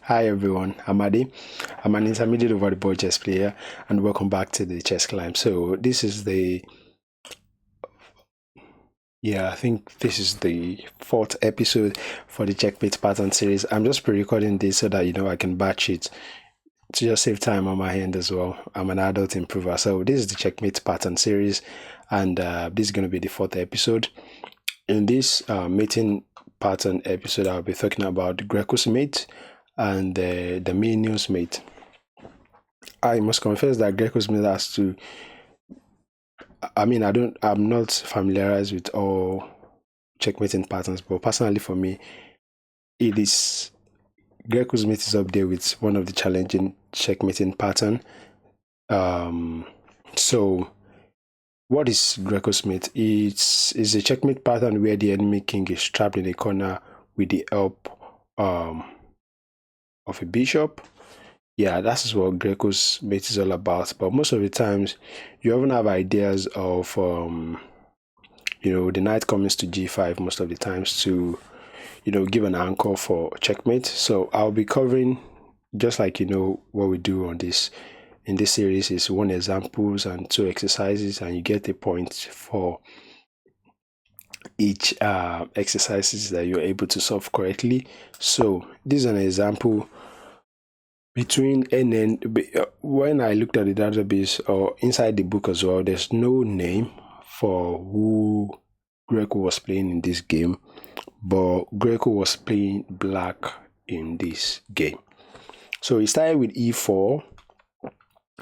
Hi everyone, I'm Adi. I'm an intermediate over the board chess player, and welcome back to the chess climb. So this is I think this is the fourth episode for the Checkmate Pattern Series. I'm just pre-recording this so that I can batch it to just save time on my end as well. I'm an adult improver, so this is the Checkmate Pattern Series, and this is going to be the fourth episode. In this mating pattern episode, I'll be talking about Greco's mate and the Damiano's mate. I must confess that Greco's mate has to. I'm not familiarized with all checkmating patterns, but personally for me, it is Greco's mate is up there with one of the challenging checkmating pattern. So what is Greco's mate? It's a checkmate pattern where the enemy king is trapped in a corner with the help of a bishop. Yeah, that's what Greco's mate is all about. But most of the times, you even have ideas of the knight comes to g5 most of the times to give an anchor for checkmate. So I'll be covering just like what we do on this in this series is one examples and two exercises, and you get a point for each exercises that you're able to solve correctly. So this is an example between NN. When I looked at the database or inside the book as well, there's no name for who Greco was playing in this game, but Greco was playing black in this game. So he started with e4.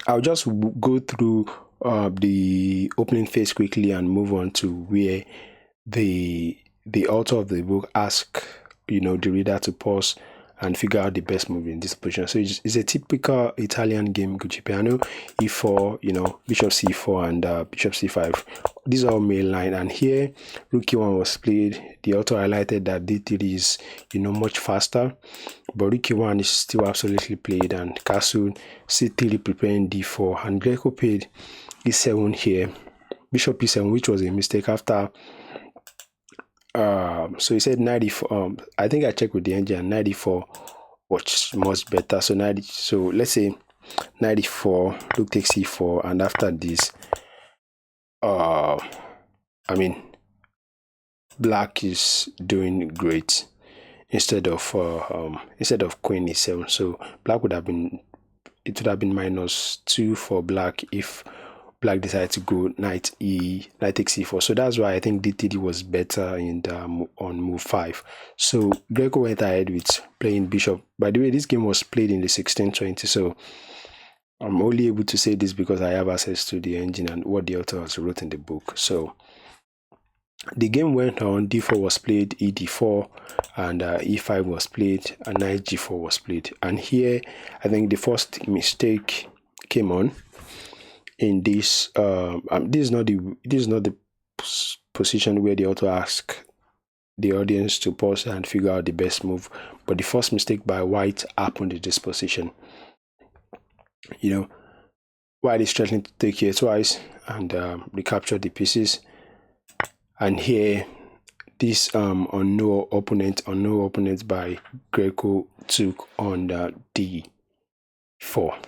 I'll just go through the opening phase quickly and move on to where the author of the book asks the reader to pause and figure out the best move in this position. So it's a typical Italian game, Piano, e4, bishop c4 and bishop c5. These are all main line, and here rook e1 was played. The author highlighted that d3 is much faster, but rook e1 is still absolutely played, and castle c3 preparing d4, and Greco played e7 here, bishop e7, which was a mistake after. So he said 94. I think I checked with the engine, 94 was much better. So let's say 94, rook takes c4, and after this, black is doing great instead of queen e7. So black would have been -2 for black if black decided to go knight takes e4. So that's why I think d3 was better in on move 5. So Greco went ahead with playing bishop. By the way, this game was played in the 1620, so I'm only able to say this because I have access to the engine and what the author has wrote in the book. So the game went on, d4 was played, ed4, and e5 was played, and knight g4 was played. And here, I think the first mistake came on. In this, this is not the position where the author asks the audience to pause and figure out the best move. But the first mistake by white happened in this position. White is threatening to take here twice and recapture the pieces. And here, this on no opponent by Greco took on the d4.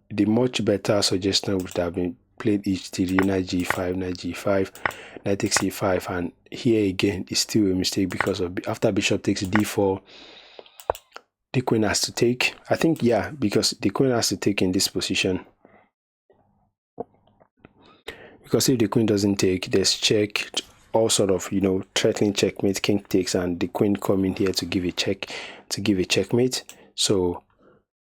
The much better suggestion would have been played h3, knight g5, knight takes e5, and here again is still a mistake because of after bishop takes d4, the queen has to take. I think because the queen has to take in this position. Because if the queen doesn't take, there's check, all sort of threatening checkmate, king takes, and the queen coming here to give a checkmate. So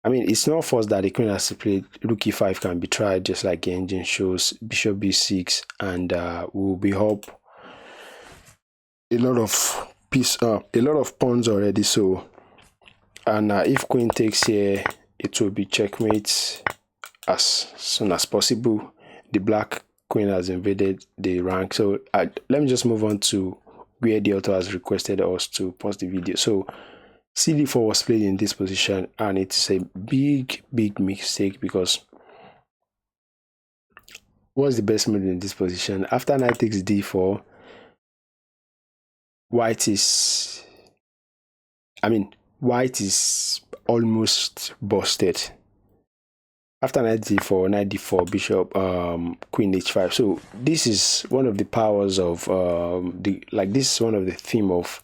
it's not forced that the queen has to play. Rook e5 can be tried just like the engine shows. Bishop b6, and we'll be up a lot of pawns already. So, and if queen takes here, it will be checkmate as soon as possible. The black queen has invaded the rank. So let me just move on to where the author has requested us to pause the video. So cd4 was played in this position, and it's a big mistake because what's the best move in this position? After knight takes d4, white is almost busted. After knight d4, knight d4, bishop, queen h5. So this is one of the powers of this is one of the theme of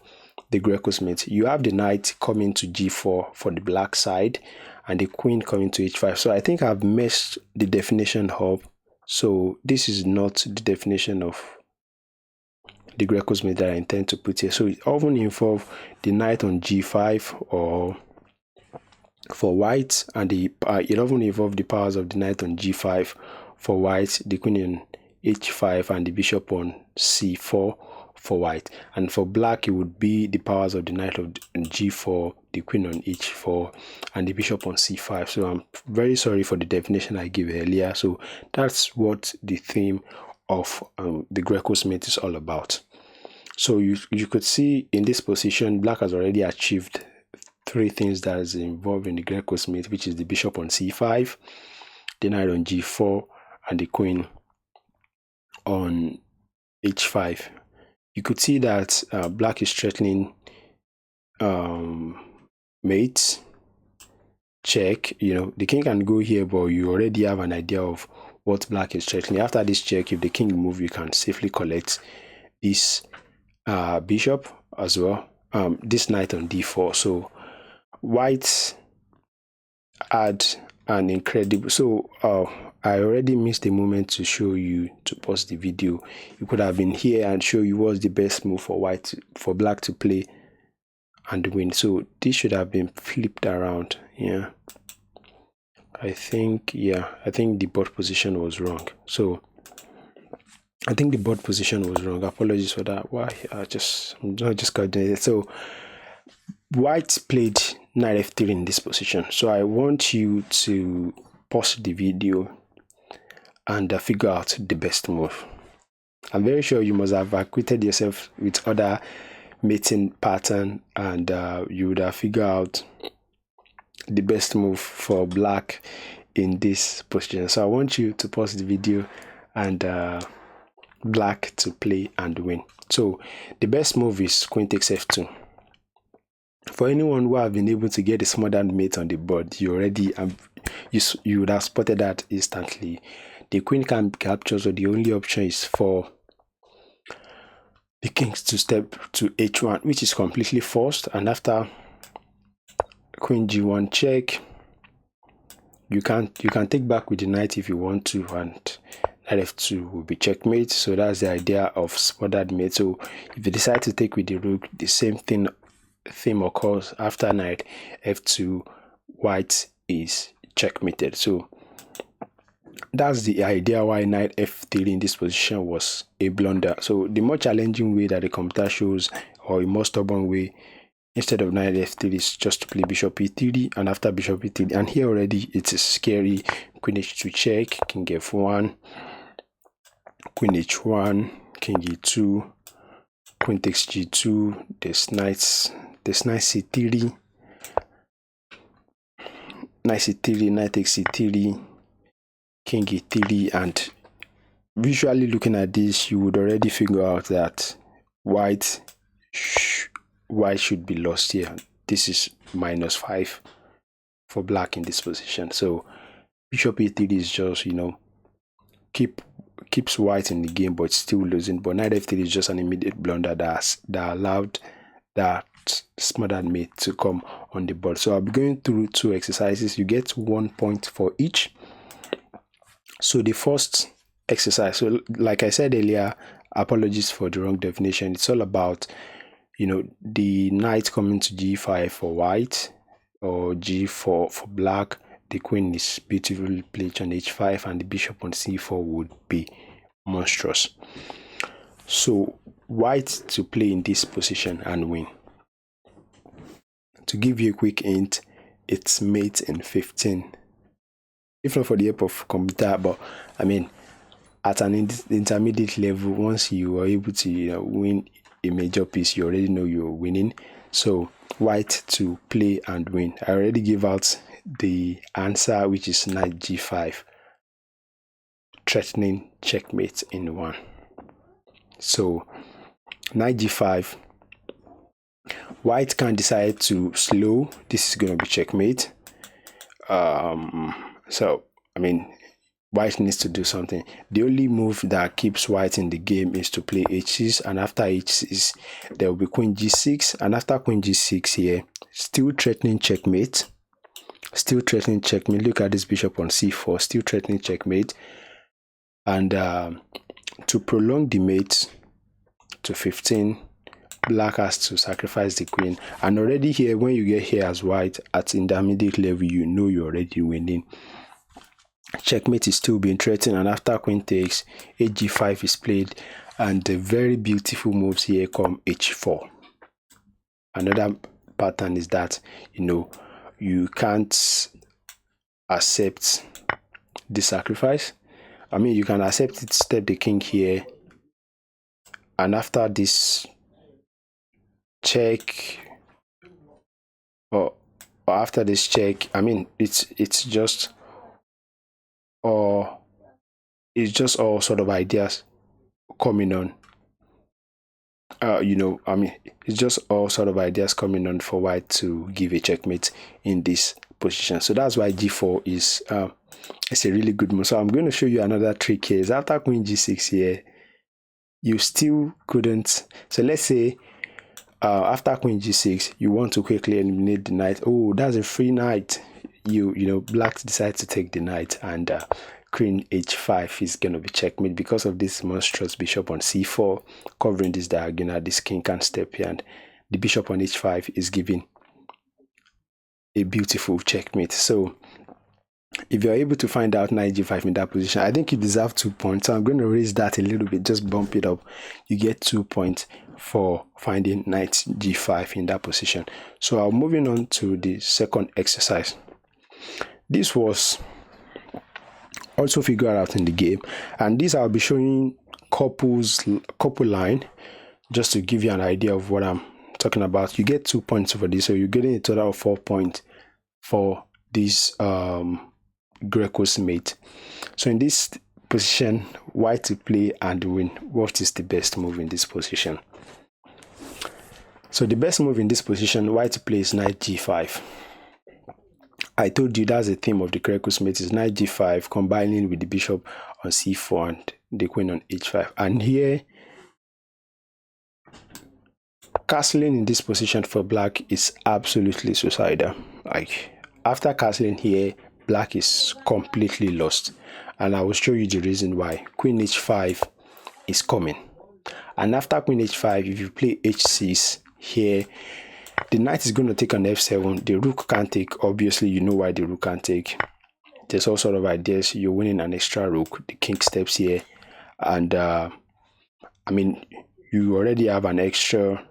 the Greco Smith. You have the knight coming to g4 for the black side, and the queen coming to h5. So I think I've messed the definition up. So this is not the definition of the Greco Smith that I intend to put here. So it often involves the knight on g5 or for white, and it often involves the powers of the knight on g5 for white, the queen on h5, and the bishop on c4 for white. And for black, it would be the powers of the knight on g4, the queen on h4, and the bishop on c5. So I'm very sorry for the definition I gave earlier. So that's what the theme of the Greco Smith is all about. So you could see in this position, black has already achieved three things that is involved in the Greco Smith, which is the bishop on c5, the knight on g4, and the queen on h5. You could see that black is threatening mate, check. The king can go here, but you already have an idea of what black is threatening. After this check, if the king move, you can safely collect this bishop as well, this knight on d4. So white had an incredible, so I already missed a moment to show you, to pause the video. You could have been here and show you what's the best move for black to play and win. So this should have been flipped around. I think the board position was wrong. So I think the board position was wrong. Apologies for that. Why? I'm not just coordinated. So white played knight f3 in this position. So I want you to pause the video and figure out the best move. I'm very sure you must have acquainted yourself with other mating pattern, and you would have figured out the best move for black in this position. So I want you to pause the video and black to play and win. So the best move is queen takes f2. For anyone who have been able to get a smothered mate on the board, you already you would have spotted that instantly. The queen can capture, so the only option is for the kings to step to h1, which is completely forced. And after queen g1 check, you can take back with the knight if you want to, and knight f2 will be checkmate. So that's the idea of smothered mate. So if you decide to take with the rook, the same theme occurs. After knight f2, white is checkmated. So that's the idea why knight f3 in this position was a blunder. So the more challenging way that the computer shows, or a more stubborn way, instead of knight f3 is just to play bishop e3, and after bishop e3, and here already it is scary, queen h2 check, king f1, queen h1, king e2, queen takes g2, this knight c3, knight c3, knight takes c3, king e3, and visually looking at this, you would already figure out that white should be lost here. This is -5 for black in this position. So bishop e3 is just, keeps white in the game, but still losing. But knight f3 is just an immediate blunder that allowed that smothered mate to come on the board. So I'll be going through two exercises. You get 1 point for each. So the first exercise, so like I said earlier, apologies for the wrong definition. It's all about, the knight coming to g5 for white, or g4 for black. The queen is beautifully placed on h5, and the bishop on c4 would be monstrous. So white to play in this position and win. To give you a quick hint, it's mate in 15. If not for the help of computer, but I mean, at an intermediate level, once you are able to win a major piece, you already know you're winning. So white to play and win. I already gave out the answer, which is knight g5, threatening checkmate in 1. So knight g5, white can decide to slow. This is going to be checkmate. So I mean, white needs to do something. The only move that keeps white in the game is to play h6, and after h6 there will be queen g6, and after queen g6 here, still threatening checkmate. Still threatening checkmate. Look at this bishop on c4, still threatening checkmate. And to prolong the mate to 15, black has to sacrifice the queen. And already here, when you get here as white at intermediate level, you know you're already winning. Checkmate is still being threatened, and after queen takes, hg5 is played, and the very beautiful moves here come h4. Another pattern is that, you know, you can't accept the sacrifice. I mean, you can accept it, step the king here, and after this check, or after this check, I mean, it's just all sort of ideas coming on. You know, I mean, it's just all sort of ideas coming on for white to give a checkmate in this position. So that's why g4 is it's a really good move. So I'm going to show you another trick here. Is after queen g6 here, you still couldn't. So let's say after queen g6, you want to quickly eliminate the knight. Oh, that's a free knight. You know, black decide to take the knight, and queen h5 is going to be checkmate because of this monstrous bishop on c4 covering this diagonal. This king can't step here, and the bishop on h5 is giving a beautiful checkmate. So if you're able to find out knight g5 in that position, I think you deserve 2 points. So I'm going to raise that a little bit, just bump it up. You get 2 points for finding knight g5 in that position. So I'm moving on to the second exercise. This was also figured out in the game, and this I'll be showing couple line, just to give you an idea of what I'm talking about. You get 2 points for this, so you're getting a total of 4 points for this Greco's mate. So in this position, white to play and win. What is the best move in this position? So the best move in this position, white to play, is knight g5. I told you that's the theme of the Greco's mate, is knight g5 combining with the bishop on c4 and the queen on h5. And here, castling in this position for black is absolutely suicidal. Like, after castling here, black is completely lost, and I will show you the reason why. Queen h5 is coming, and after queen h5, if you play h6 here, the knight is going to take on f7. The rook can't take. Obviously, you know why the rook can't take. There's all sort of ideas. You're winning an extra rook. The king steps here, and I mean, you already have an extra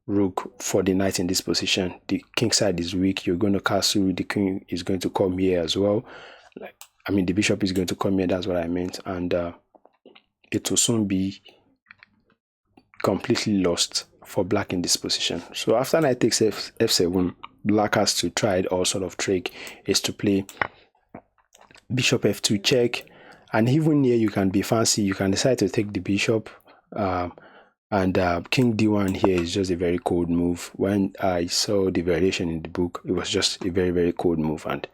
rook for the knight in this position. The king side is weak. You're going to castle. The king is going to come here as well. Like, I mean, the bishop is going to come here. That's what I meant. And it will soon be completely lost for black in this position. So after knight takes f7, black has to try all sort of trick, is to play bishop f2 check. And even here, you can be fancy. You can decide to take the bishop. And king d1 here is just a very cold move. When I saw the variation in the book, it was just a very, very cold move. And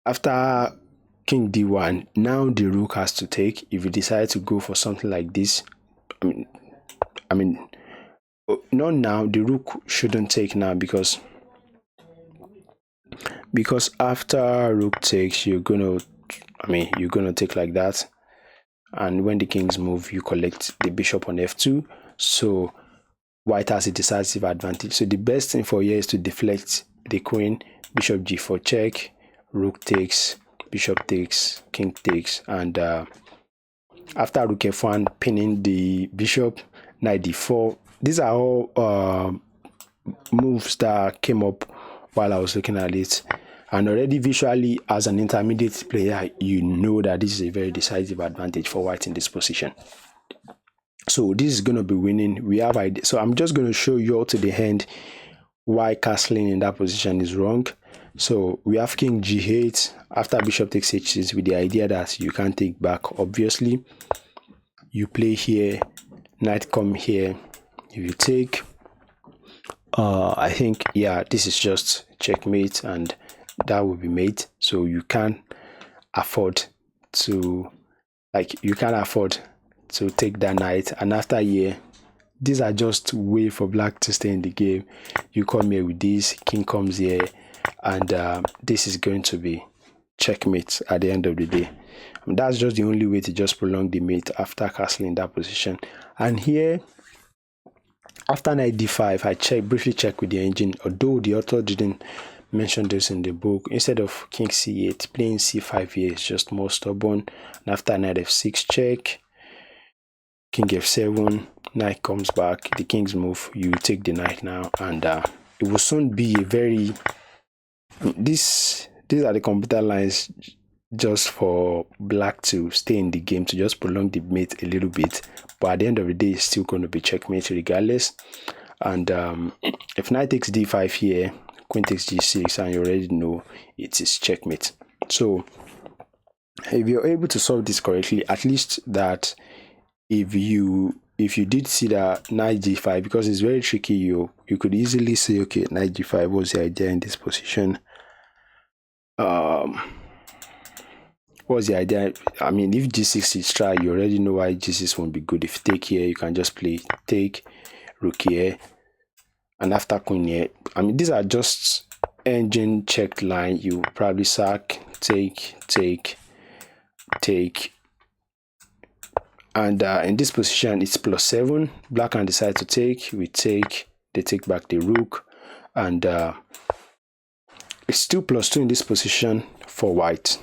after king d1, now the rook has to take. If you decide to go for something like this, I mean, not now. The rook shouldn't take now, because after rook takes, you're gonna take like that. And when the kings move, you collect the bishop on f2. So white has a decisive advantage. So the best thing for here is to deflect the queen. Bishop g4 check, rook takes, bishop takes, king takes, and after rook f1, pinning the bishop, knight d4. These are all moves that came up while I was looking at it. And already visually, as an intermediate player, you know that this is a very decisive advantage for white in this position. So this is going to be winning. We have idea. So I'm just going to show you all to the end why castling in that position is wrong. So we have king g8 after bishop takes h6, with the idea that you can't take back. Obviously, you play here, knight come here. If you take, I think, yeah, this is just checkmate, and that will be mate. So you can't afford to, you can't afford to take that knight. And after a year, these are just way for black to stay in the game. You come here with this, king comes here, and this is going to be checkmate at the end of the day. And that's just the only way to just prolong the mate after castling that position. And here, after knight d5, I briefly check with the engine, although the author didn't mention this in the book. Instead of king c8, playing c5 here is just more stubborn. And after knight f6 check, king f7, knight comes back, the king's move, you take the knight now, and it will soon be a very, these are the computer lines just for black to stay in the game, to just prolong the mate a little bit, but at the end of the day it's still going to be checkmate regardless. And if knight takes d5 here, queen takes g6, and you already know it is checkmate. So if you're able to solve this correctly, at least that if you did see that knight g5, because it's very tricky, you could easily say, okay, knight g5, what's the idea in this position? What's the idea? I mean, if g6 is try, you already know why g6 won't be good. If take here, you can just play take, rook here, and after queen here. I mean, these are just engine checked line. You probably sack, take, and in this position it's +7. Black can decide to take, we take, they take back the rook, and it's still +2 in this position for white.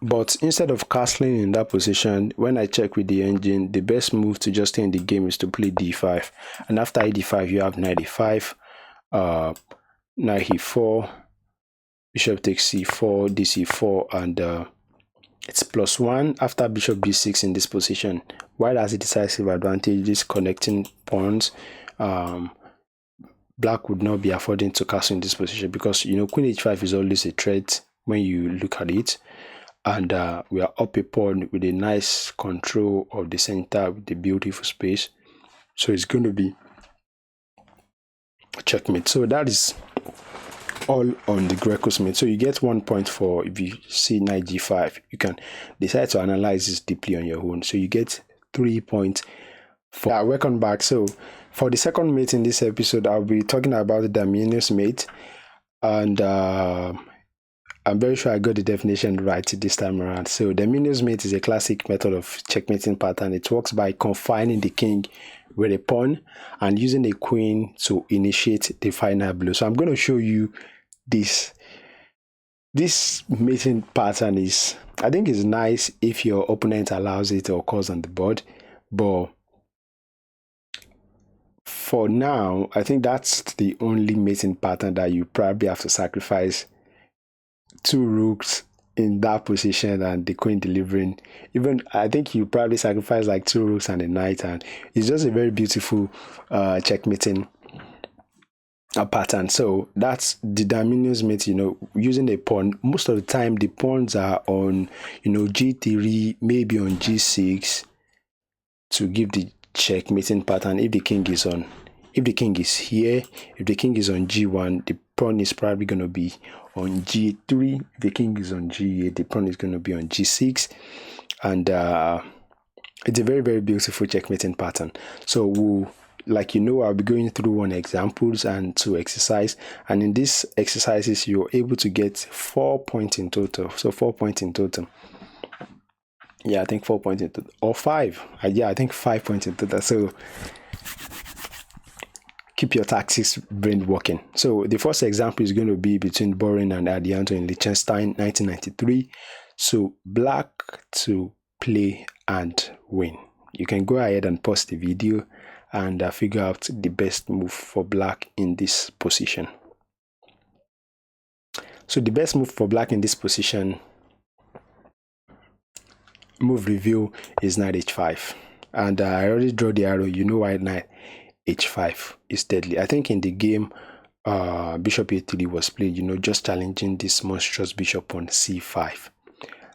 But instead of castling in that position, when I check with the engine, the best move to just stay in the game is to play d5. And after d5, you have knight e5, knight e4, bishop takes c4, dc4, and it's +1 after bishop b6 in this position. While has a decisive advantage, this connecting pawns, black would not be affording to castle in this position, because you know queen h5 is always a threat when you look at it. And we are up a pawn with a nice control of the center with the beautiful space, so it's going to be checkmate. So that is all on the Greco's mate. So you get 1 point for if you see knight g5. You can decide to analyze this deeply on your own. So you get 3 points for welcome back. So for the second mate in this episode, I'll be talking about the Damiano's mate, and I'm very sure I got the definition right this time around. So Damiano's mate is a classic method of checkmating pattern. It works by confining the king with a pawn and using a queen to initiate the final blow. So I'm going to show you this. This mating pattern is, I think, is nice if your opponent allows it or occurs on the board, but for now, I think that's the only mating pattern that you probably have to sacrifice 2 rooks in that position and the queen delivering. Even I think you probably sacrifice like 2 rooks and a knight, and it's just a very beautiful checkmating pattern. So that's the Damiano's mate, you know, using a pawn. Most of the time the pawns are on, you know, g3, maybe on g6, to give the checkmating pattern. If the king is on, if the king is here, if the king is on g1, the pawn is probably going to be on g3. If the king is on g8, the pawn is going to be on g6, and it's a very, very beautiful checkmating pattern. So we'll, like, you know, I'll be going through 1 examples and 2 exercise, and in these exercises you're able to get 4 points in total. So 4 points in total. Yeah, I think 4 points in total, or 5. Yeah, I think 5 points in total. So keep your tactics brain working. So the first example is going to be between Boring and Adianto in Liechtenstein, 1993. So black to play and win. You can go ahead and pause the video and figure out the best move for black in this position. So the best move for black in this position, move review, is knight h5. And I already draw the arrow. You know why knight h5 is deadly. I think in the game, bishop a3 was played, you know, just challenging this monstrous bishop on c5.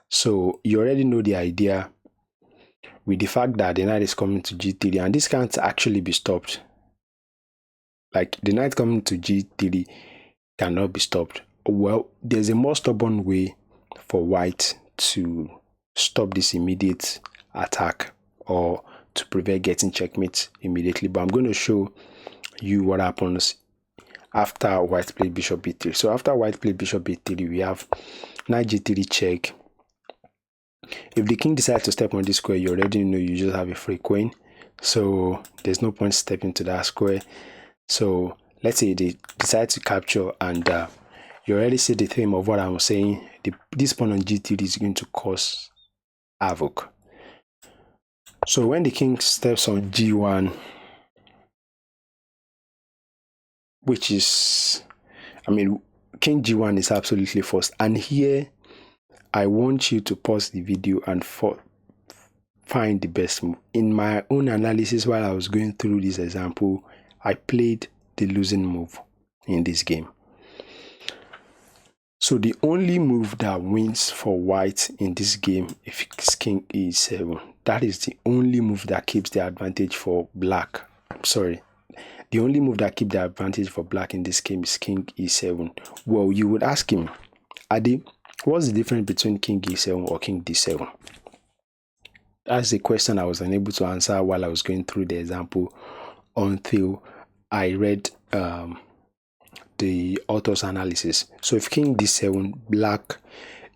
So you already know the idea with the fact that the knight is coming to g3, and this can't actually be stopped. like the knight coming to g3 cannot be stopped. Well, there's a more stubborn way for white to stop this immediate attack or to prevent getting checkmate immediately, but I'm going to show you what happens after white played bishop b3. So after white played bishop b3, we have knight g3 check. If the king decides to step on this square, you already know you just have a free queen, so there's no point stepping to that square. So let's say they decide to capture, and you already see the theme of what I'm saying. This pawn on g3 is going to cause havoc. So when the king steps on g1, which is, I mean, king g1 is absolutely forced. And here, I want you to pause the video and find the best move. In my own analysis, while I was going through this example, I played the losing move in this game. So the only move that wins for white in this game is king e7. That is the only move that keeps the advantage for black. Sorry. The only move that keeps the advantage for black in this game is king e7. Well, you would ask him, Adi, what's the difference between king e7 or king d7? That's the question I was unable to answer while I was going through the example until I read the author's analysis. So if king d7, black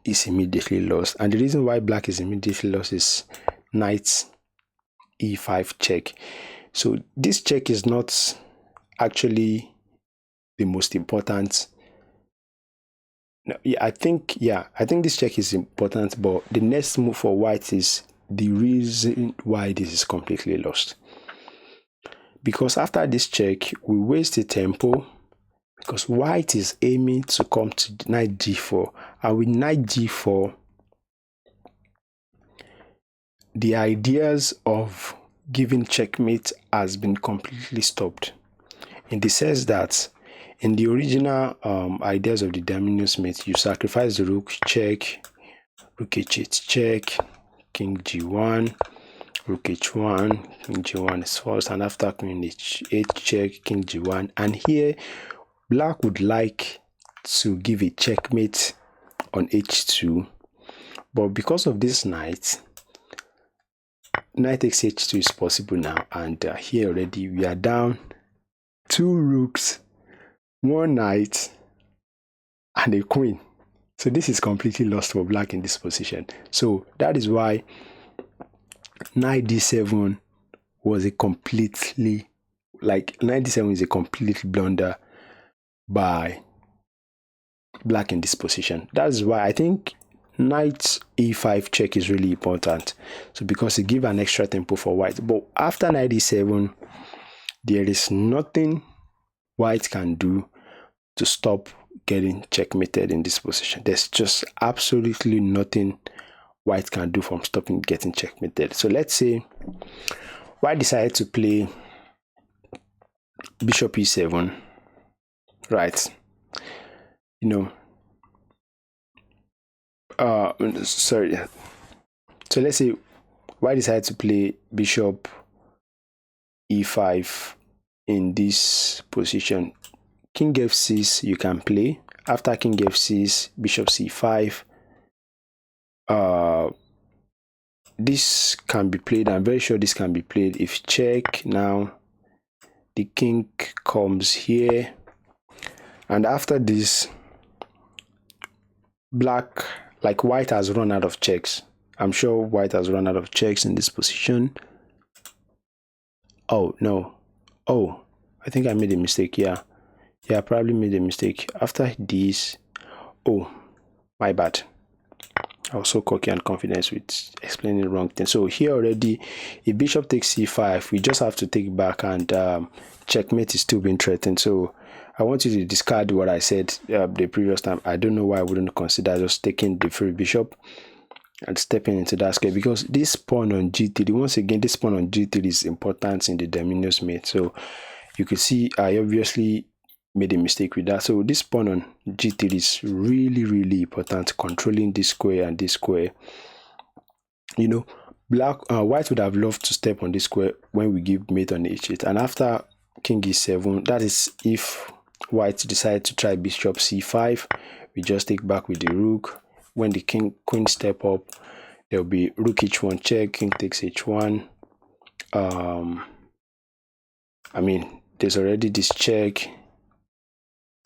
is immediately lost. And the reason why black is immediately lost is knight e5 check. So this check is not actually the most important. No, I think this check is important, but the next move for white is the reason why this is completely lost. Because after this check, we waste the tempo, because white is aiming to come to knight g4, and with knight g4, the ideas of giving checkmate has been completely stopped, in the sense that in the original ideas of the Damiano's mate, you sacrifice the rook, check, rook h8 check, king g1, rook h1, king g1 is first, and after queen h8 check, king g1. And here black would like to give a checkmate on h2, but because of this knight takes h2 is possible now, and here already we are down 2 rooks, 1 knight, and a queen. So this is completely lost for black in this position. So that is why knight d7 was a completely, like, knight d7 is a complete blunder by black in this position. That's why I think knight e5 check is really important. So because it gives an extra tempo for white. But after knight e7, there is nothing white can do to stop getting checkmated in this position. There's just absolutely nothing white can do from stopping getting checkmated. So let's say white decided to play bishop e7, right? Sorry. So let's say white decided to play bishop e5 in this position. King f6 you can play. After king f6, bishop c5. This can be played. I'm very sure this can be played. If check, now the king comes here, and after this, black, like white has run out of checks. I'm sure white has run out of checks in this position. Oh no. Oh, I think I made a mistake. Yeah, I probably made a mistake. After this, oh, my bad. I was so cocky and confident with explaining the wrong thing. So here already, if bishop takes c5, we just have to take back, and checkmate is still being threatened. So I want you to discard what I said the previous time. I don't know why I wouldn't consider just taking the free bishop and stepping into that square, because this pawn on g3, once again, this pawn on g3 is important in the Damiano's mate. So you can see I obviously made a mistake with that. So this pawn on g3 is really, really important, controlling this square and this square. White would have loved to step on this square when we give mate on h8, and after king e7. That is if white decide to try bishop c5. We just take back with the rook. When the queen step up, there will be rook h1 check, king takes h1. I mean, there's already this check,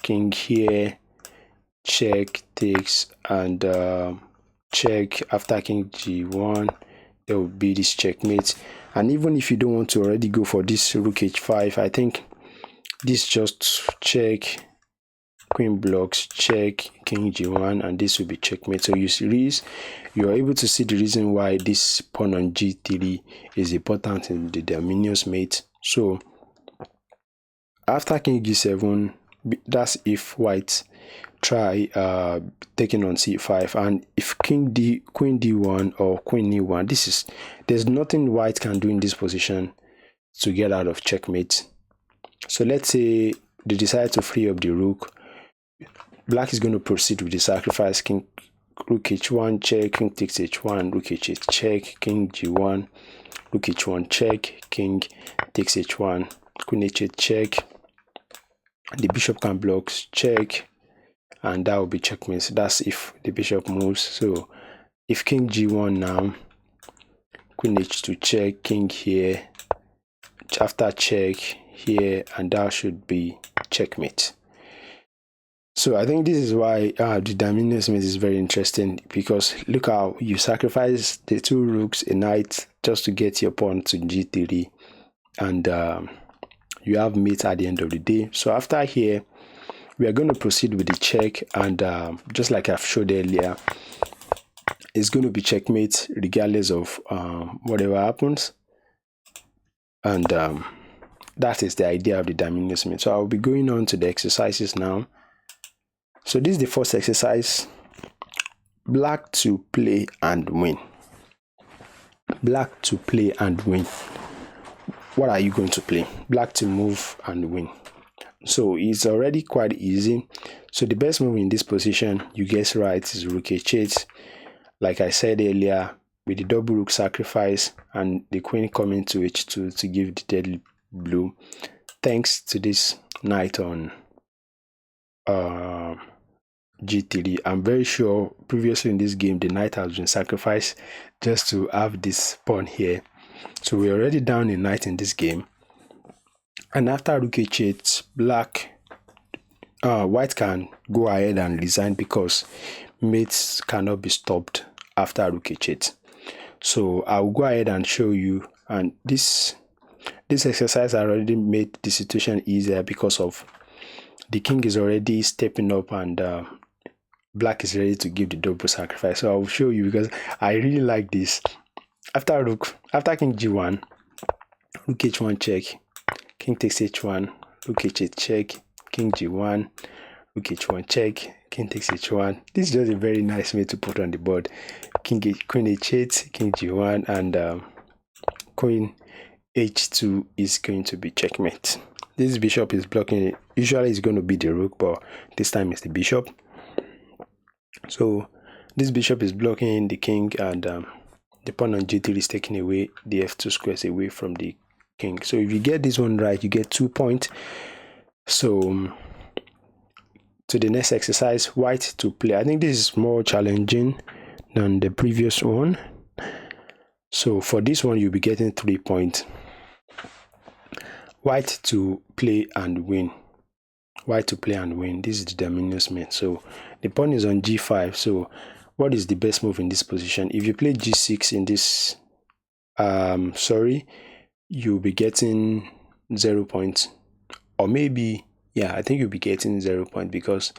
king here, check takes, and check. After king g1, there will be this checkmate. And even if you don't want to already go for this rook h5, I think this just check, queen blocks, check, king g1, and this will be checkmate. So you are able to see the reason why this pawn on g3 is important in the dominance mate. So after king g7, that's if white try taking on c5, and if queen d1 or queen e1, there's nothing white can do in this position to get out of checkmate. So let's say they decide to free up the rook. Black is going to proceed with the sacrifice. Rook h1 check, king takes h1, rook h8 check, king g1, rook h1 check, king takes h1, queen h8 check. The bishop can block, check, and that will be checkmate. That's if the bishop moves. So if king g1 now, queen h2 check, king here, after check here, and that should be checkmate. So I think this is why the dominance mate is very interesting, because look how you sacrifice the two rooks, a knight, just to get your pawn to g3, and you have mate at the end of the day. So after here, we are going to proceed with the check, and just like I've showed earlier, it's going to be checkmate regardless of whatever happens, and that is the idea of the dominance mate. So I'll be going on to the exercises now. So this is the first exercise: black to play and win. Black to play and win. What are you going to play? Black to move and win. So it's already quite easy. So the best move in this position, you guess right, is rook h8. Like I said earlier, with the double rook sacrifice and the queen coming to h2 to give the deadly blow. Thanks to this knight on g3, I'm very sure previously in this game the knight has been sacrificed just to have this pawn here. So we're already down a knight in this game. And after rook h8, white can go ahead and resign, because mates cannot be stopped after rook h8. So I'll go ahead and show you, and this exercise already made the situation easier because of the king is already stepping up, and black is ready to give the double sacrifice. So I'll show you, because I really like this. After king g1, rook h1 check, king takes h1, rook h8 check, king g1, rook h1 check, king takes h1. This is just a very nice mate to put on the board. Queen h8, king g1, and queen h2 is going to be checkmate. This bishop is blocking it. Usually it's going to be the rook, but this time it's the bishop. So this bishop is blocking the king, and the pawn on g3 is taking away the f2 squares away from the king. So if you get this one right, you get 2 points. So to the next exercise, white to play. I think this is more challenging than the previous one. So for this one, you'll be getting 3 points. White to play and win. White to play and win. This is the dominance mate. So the pawn is on g5. So what is the best move in this position? If you play g6 in this, you'll be getting 0 points, or maybe, yeah, I think you'll be getting 0 points, because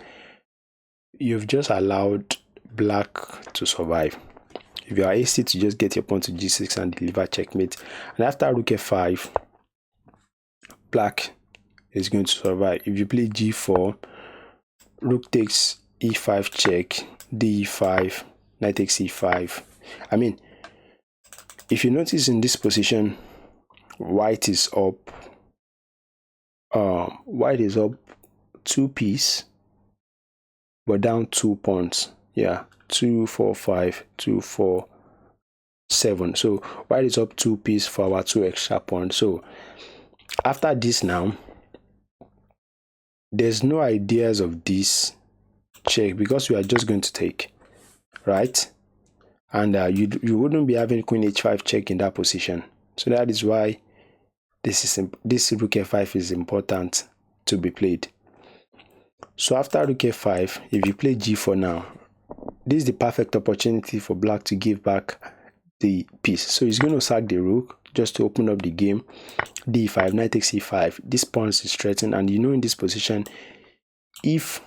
you've just allowed black to survive. If you are hasty to just get your pawn to g6 and deliver checkmate, and after rook f5, black is going to survive. If you play g4, rook takes e5 check, d5, knight takes e5. I mean, if you notice in this position, white is up 2 pieces, but down 2 pawns. Yeah, 2 4 5, 2 4 7. So white is up 2 pieces for our 2 extra pawns. So after this now, there's no ideas of this check because we are just going to take, right? And you wouldn't be having queen h5 check in that position. So that is why this rook f5 is important to be played. So after rook f5, if you play g4 now, this is the perfect opportunity for black to give back the piece. So he's going to sack the rook just to open up the game. d5, knight takes e5. This pawn is threatened, and you know in this position, if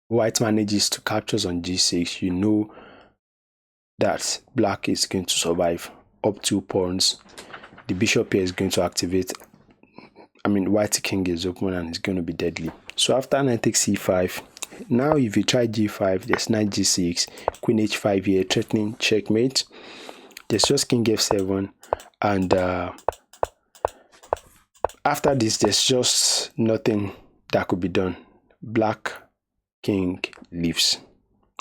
white manages to capture on g6, you know that black is going to survive up 2 pawns. The bishop here is going to activate. White king is open and it's going to be deadly. So after knight takes c5, now if you try g5, there's knight g6, queen h5 here, threatening checkmate. There's just king f7, and after this, there's just nothing that could be done. Black king leaves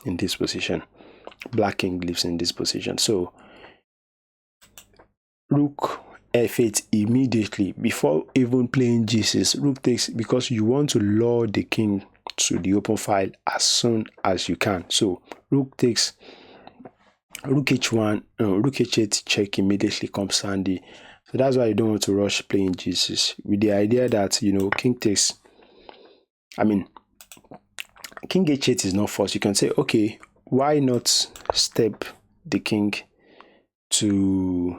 in this position. Black king leaves in this position. So rook f8 immediately before even playing g6. Rook takes, because you want to lure the king to the open file as soon as you can. So rook takes, rook h1, rook h8 check immediately comes handy. So that's why you don't want to rush playing g6 with the idea that, you know, king takes, king h8 is not forced. You can say, okay, why not step the king to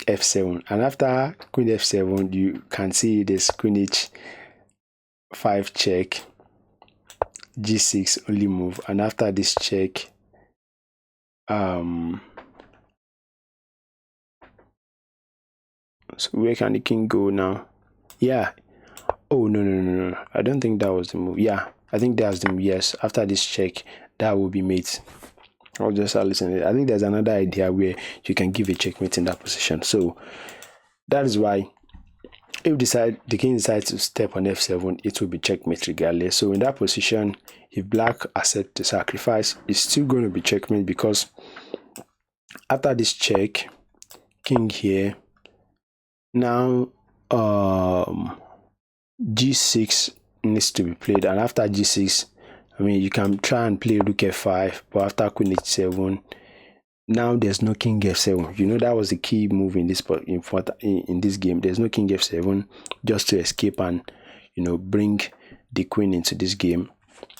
f7, and after queen f7 you can see this queen h5 check, g6 only move, and after this check, so where can the king go now? Yeah, oh no, I don't think that was the move. Yeah, I think that's the move. Yes, after this check, that will be mate. I'll just listen. I think there's another idea where you can give a checkmate in that position. So that is why if the king decides to step on f7, it will be checkmate regardless. So in that position, if black accepts the sacrifice, it's still going to be checkmate, because after this check, king here, now g6 needs to be played, and after g6, you can try and play rook f5, but after queen h7, now there's no king f7. You know, that was the key move in this game. There's no king f7, just to escape and, you know, bring the queen into this game.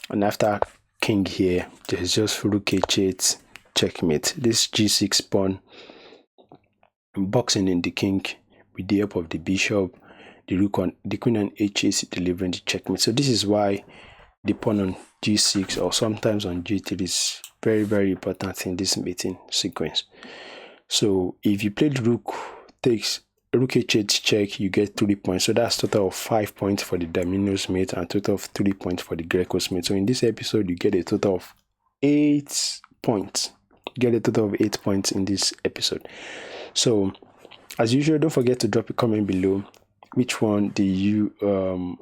And after king here, there's just rook h8 checkmate. This g6 pawn boxing in the king with the help of the bishop, the queen on h8 delivering the checkmate. So this is why the pawn on g6 or sometimes on g3 is very, very important in this mating sequence. So if you played rook h8 check, you get 3 points. So that's total of 5 points for the Damiano's mate and total of 3 points for the Greco's mate. So in this episode, you get a total of 8 points. You get a total of 8 points in this episode. So as usual, don't forget to drop a comment below. Which one do you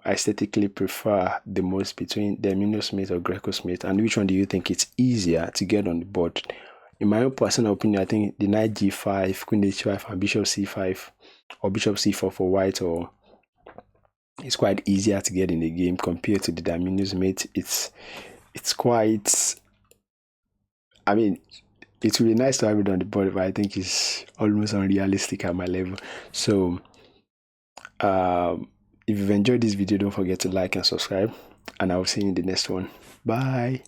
aesthetically prefer the most between Damiano's mate or Greco's mate, and which one do you think it's easier to get on the board? In my own personal opinion, I think the knight g5, queen h5, and bishop c5 or bishop c4 for white it's quite easier to get in the game compared to the Damiano's mate. It's quite, it would be nice to have it on the board, but I think it's almost unrealistic at my level. So if you've enjoyed this video, don't forget to like and subscribe, and I will see you in the next one. Bye.